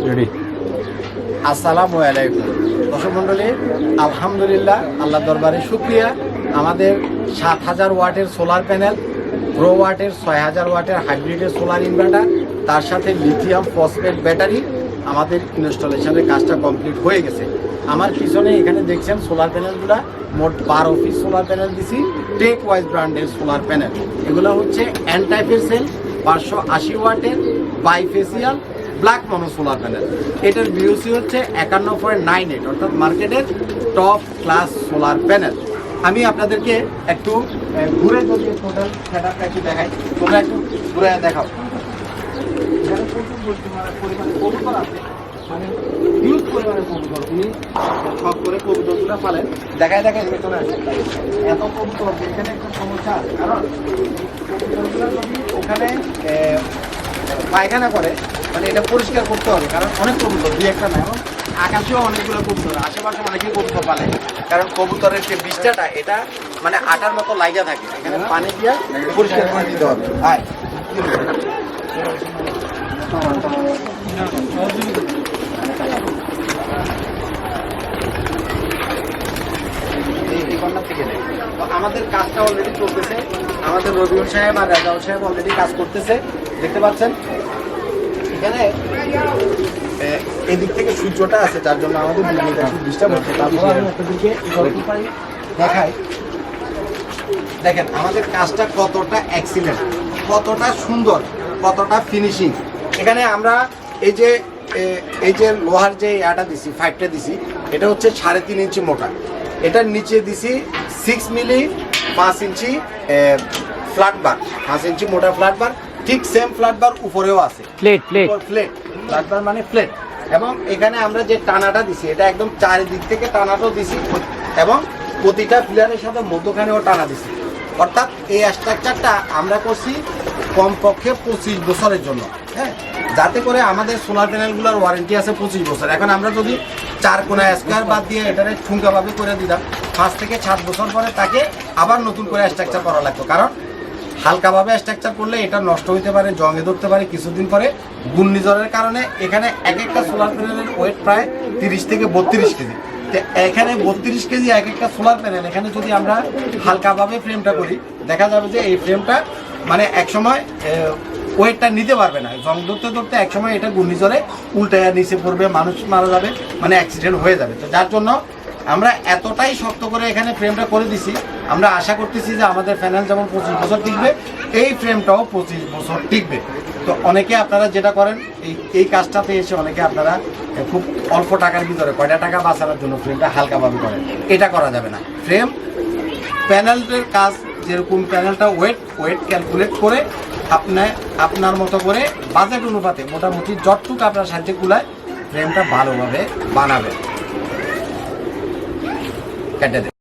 Ready. আসসালামু আলাইকুম দর্শক মণ্ডলী, আলহামদুলিল্লাহ, আল্লাহ দরবারে শুকরিয়া। আমাদের 7000 ওয়াটের সোলার প্যানেল, গ্রো ওয়াটের 6000 ওয়াটের হাইব্রিডের সোলার ইনভার্টার, তার সাথে লিথিয়াম ফসফেট ব্যাটারি আমাদের ইনস্টলেশনের কাজটা কমপ্লিট হয়ে গেছে। আমার পিছনে এখানে দেখছেন সোলার প্যানেলগুলো, মোট 12 পিস সোলার প্যানেল দিছি, টেক ওয়াইজ ব্র্যান্ডের সোলার প্যানেল। এগুলো হচ্ছে এন টাইপের সেল, 580 ওয়াটের বাইফেসিয়াল ব্ল্যাক মনো সোলার প্যানেল। এটার বিওসি হচ্ছে 51.98, অর্থাৎ মার্কেটের টপ ক্লাস সোলার প্যানেল। আমি আপনাদেরকে একটু ঘুরে যদি টোটাল সেটআপটা একটু দেখাই, তোমরা একটু ঘুরে দেখাও। এখানে প্রচুর পরিমাণে কবুতর আছে, মানে হিউজ পরিমাণে কবুতর। তুমি সব করে কবুতরগুলো পালেন, দেখায় এদিকে চলে আসে। এত কবুতর এখানে একটা সমস্যা আছে, কারণ কবুতরগুলো যদি ওখানে পায়খানা করে, মানে এটা পরিষ্কার করতে হবে, কারণ অনেক কবুতর, দুই একটা না, এবং আকাশেও অনেকগুলো কবুতর, আশেপাশে অনেকেই কবুতর পালে। কারণ কবুতরের যে বিষ্ঠাটা, এটা মানে আটার মতো লাইগা থাকে, এখানে পানি দিয়ে পরিষ্কার করে দিতে হবে। হ্যাঁ, আমাদের কাজটা অলরেডি চলতেছে। আমাদের রবিউল সাহেব আর রাজাউল সাহেব অলরেডি কাজ করতেছে, দেখতে পাচ্ছেন। এখানে এদিক থেকে সূর্যটা আছে, যার জন্য আমাদের ডিস্টার্ব হচ্ছে। তারপর আমি আপনাদেরকে দেখাই, দেখেন আমাদের কাজটা কতটা এক্সিলেন্ট, কতটা সুন্দর, কতটা ফিনিশিং। এখানে আমরা এই যে লোহার যে ইয়াটা দিছি, 5টা দিছি, এটা হচ্ছে 3.5 ইঞ্চি মোটা। এটার নিচে দিছি 6 মিলি 5 ইঞ্চি ফ্ল্যাট বার, 5 ইঞ্চি মোটা ফ্ল্যাট বার। ঠিক সেম ফ্ল্যাট বার উপরেও আছে, ফ্ল্যাট বার মানে ফ্ল্যাট। এবং এখানে আমরা যে টানাটা দিছি, এটা একদম চারিদিক থেকে টানাটাও দিছি, এবং প্রতিটা প্লেয়ারের সাথে মধ্যখানেও টানা দিছি। অর্থাৎ এই স্ট্রাকচারটা আমরা করছি কমপক্ষে 25 বছরের জন্য, হ্যাঁ, যাতে করে আমাদের সোলার প্যানেলগুলোর ওয়ারেন্টি আছে 25 বছর। এখন আমরা যদি 4 কোনা স্কোয়ার বাদ দিয়ে এটারে ঠুঙ্কাভাবে করে দিলাম, 5 থেকে 7 বছর পরে তাকে আবার নতুন করে স্ট্রাকচার করা লাগতো। কারণ হালকাভাবে স্ট্রাকচার করলে এটা নষ্ট হইতে পারে, জঙে ধরতে পারে কিছুদিন পরে। ঘূর্ণিঝড়ের কারণে এখানে এক একটা সোলার প্যানেলের ওয়েট প্রায় 30 থেকে 32 কেজি। তো এখানে 32 কেজি এক একটা সোলার প্যানেল, এখানে যদি আমরা হালকাভাবে ফ্রেমটা করি, দেখা যাবে যে এই ফ্রেমটা মানে একসময় ওয়েটটা নিতে পারবে না। জং ধরতে ধরতে একসময় এটা ঘূর্ণিঝড়ে উল্টায় নিচে পড়বে, মানুষ মারা যাবে, মানে অ্যাক্সিডেন্ট হয়ে যাবে। তো যার জন্য আমরা এতটাই শক্ত করে এখানে ফ্রেমটা করে দিছি। আমরা আশা করতেছি যে আমাদের প্যানেল যেমন 25 বছর টিকবে, এই ফ্রেমটাও 25 বছর টিকবে। তো অনেকে আপনারা যেটা করেন, এই কাজটাতে এসে অনেকে আপনারা খুব অল্প টাকার ভিতরে কয়টা টাকা বাঁচানোর জন্য ফ্রেমটা হালকাভাবে করেন। এটা করা যাবে না। ফ্রেম প্যানেলের কাজ যেরকম, প্যানেলটা ওয়েট ক্যালকুলেট করে আপনার মতো করে বাজেট অনুপাতে মোটামুটি যতটুকু আপনার সাহায্যে কুলায় ফ্রেমটা ভালোভাবে বানাবেন। কেটে দেন।